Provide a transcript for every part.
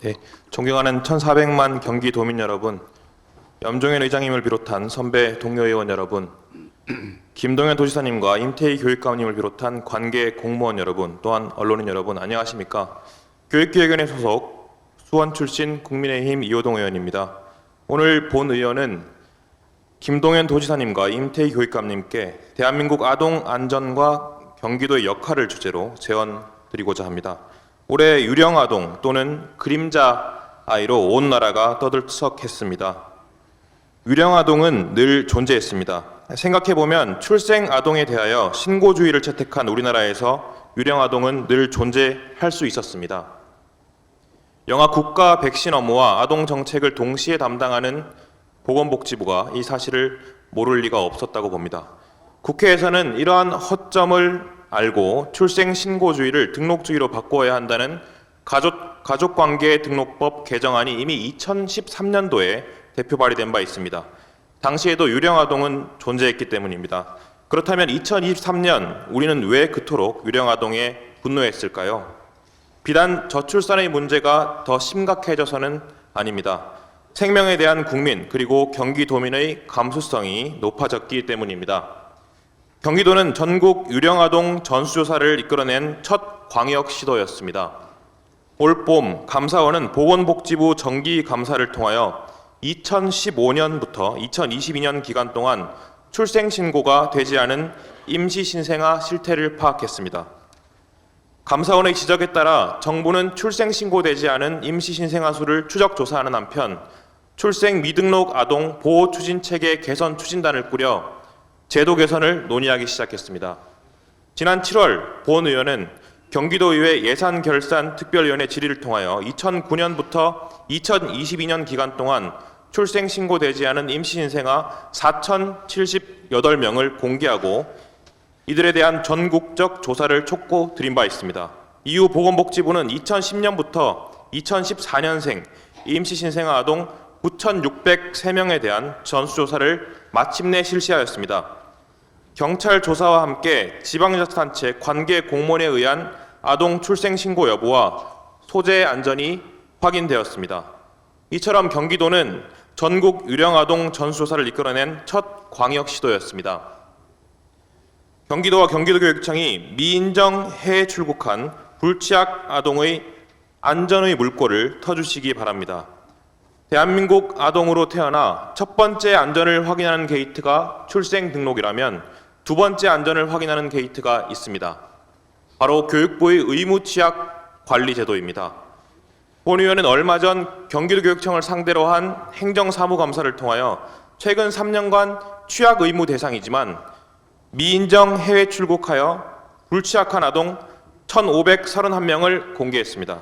네, 존경하는 1,400만 경기도민 여러분, 염종현 의장님을 비롯한 선배 동료 의원 여러분, 김동연 도지사님과 임태희 교육감님을 비롯한 관계 공무원 여러분, 또한 언론인 여러분, 안녕하십니까? 교육기획위원회 소속 수원 출신 국민의힘 이호동 의원입니다. 오늘 본 의원은 김동연 도지사님과 임태희 교육감님께 대한민국 아동 안전과 경기도의 역할을 주제로 제언 드리고자 합니다. 올해 유령 아동 또는 그림자 아이로 온 나라가 떠들썩했습니다. 유령 아동은 늘 존재했습니다. 생각해보면 출생 아동에 대하여 신고주의를 채택한 우리나라에서 유령 아동은 늘 존재할 수 있었습니다. 영아 국가 백신 업무와 아동 정책을 동시에 담당하는 보건복지부가 이 사실을 모를 리가 없었다고 봅니다. 국회에서는 이러한 허점을 알고 출생 신고주의를 등록주의로 바꿔야 한다는 가족관계 등록법 개정안이 이미 2013년도에 대표 발의된 바 있습니다. 당시에도 유령 아동은 존재했기 때문입니다. 그렇다면 2023년 우리는 왜 그토록 유령 아동에 분노했을까요? 비단 저출산의 문제가 더 심각해져서는 아닙니다. 생명에 대한 국민 그리고 경기도민의 감수성이 높아졌기 때문입니다. 경기도는 전국 유령아동 전수조사를 이끌어낸 첫 광역시도였습니다. 올봄 감사원은 보건복지부 정기감사를 통하여 2015년부터 2022년 기간 동안 출생신고가 되지 않은 임시신생아 실태를 파악했습니다. 감사원의 지적에 따라 정부는 출생신고되지 않은 임시신생아 수를 추적조사하는 한편 출생 미등록 아동 보호추진체계 개선 추진단을 꾸려 제도 개선을 논의하기 시작했습니다. 지난 7월 본 의원은 경기도의회 예산결산특별위원회 질의를 통하여 2009년부터 2022년 기간 동안 출생신고되지 않은 임시신생아 4,078명을 공개하고 이들에 대한 전국적 조사를 촉구드린 바 있습니다. 이후 보건복지부는 2010년부터 2014년생 임시신생아 아동 9,603명에 대한 전수조사를 마침내 실시하였습니다. 경찰 조사와 함께 지방자치단체 관계 공무원에 의한 아동 출생 신고 여부와 소재 안전이 확인되었습니다. 이처럼 경기도는 전국 유령 아동 전수조사를 이끌어낸 첫 광역시도였습니다. 경기도와 경기도교육청이 미인정 해외 출국한 불취약 아동의 안전의 물꼬를 터주시기 바랍니다. 대한민국 아동으로 태어나 첫 번째 안전을 확인하는 게이트가 출생 등록이라면 두 번째 안전을 확인하는 게이트가 있습니다. 바로 교육부의 의무 취약 관리 제도입니다. 본 의원은 얼마 전 경기도교육청을 상대로 한 행정사무감사를 통하여 최근 3년간 취약 의무 대상이지만 미인정 해외 출국하여 불취약한 아동 1,531명을 공개했습니다.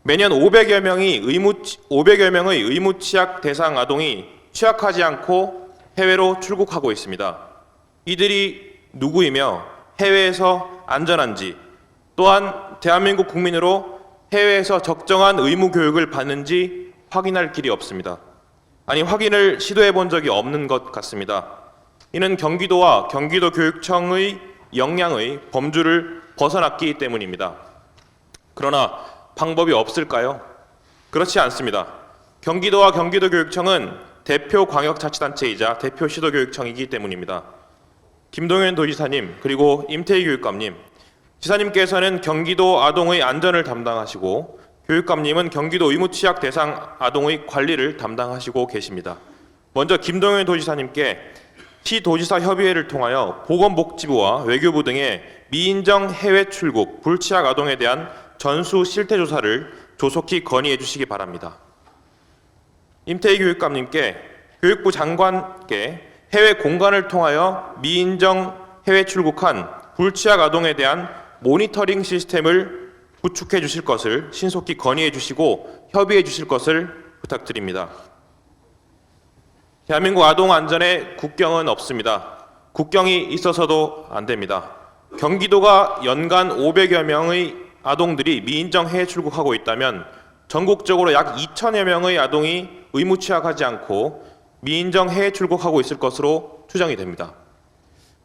매년 500여 명의 의무 취약 대상 아동이 취약하지 않고 해외로 출국하고 있습니다. 이들이 누구이며 해외에서 안전한지 또한 대한민국 국민으로 해외에서 적정한 의무 교육을 받는지 확인할 길이 없습니다. 아니 확인을 시도해 본 적이 없는 것 같습니다. 이는 경기도와 경기도교육청의 역량의 범주를 벗어났기 때문입니다. 그러나 방법이 없을까요? 그렇지 않습니다. 경기도와 경기도교육청은 대표 광역자치단체이자 대표 시도교육청이기 때문입니다. 김동연 도지사님 그리고 임태희 교육감님, 지사님께서는 경기도 아동의 안전을 담당하시고 교육감님은 경기도 의무취약 대상 아동의 관리를 담당하시고 계십니다. 먼저 김동연 도지사님께 시도지사 협의회를 통하여 보건복지부와 외교부 등의 미인정 해외 출국 불취약 아동에 대한 전수 실태조사를 조속히 건의해 주시기 바랍니다. 임태희 교육감님께 교육부 장관께 해외 공간을 통하여 미인정 해외 출국한 불취약 아동에 대한 모니터링 시스템을 구축해 주실 것을 신속히 건의해 주시고 협의해 주실 것을 부탁드립니다. 대한민국 아동 안전에 국경은 없습니다. 국경이 있어서도 안 됩니다. 경기도가 연간 500여 명의 아동들이 미인정 해외 출국하고 있다면 전국적으로 약 2,000여 명의 아동이 의무 취약하지 않고 미인정 해외 출국하고 있을 것으로 추정이 됩니다.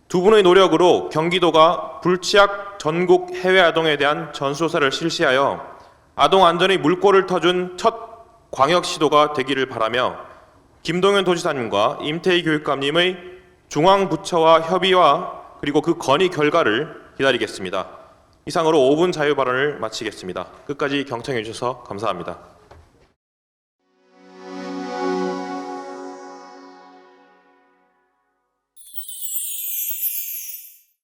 두 분의 노력으로 경기도가 불취약 전국 해외 아동에 대한 전수조사를 실시하여 아동 안전의 물꼬를 터준 첫 광역 시도가 되기를 바라며 김동연 도지사님과 임태희 교육감님의 중앙부처와 협의와 그리고 그 건의 결과를 기다리겠습니다. 이상으로 5분 자유 발언을 마치겠습니다. 끝까지 경청해 주셔서 감사합니다.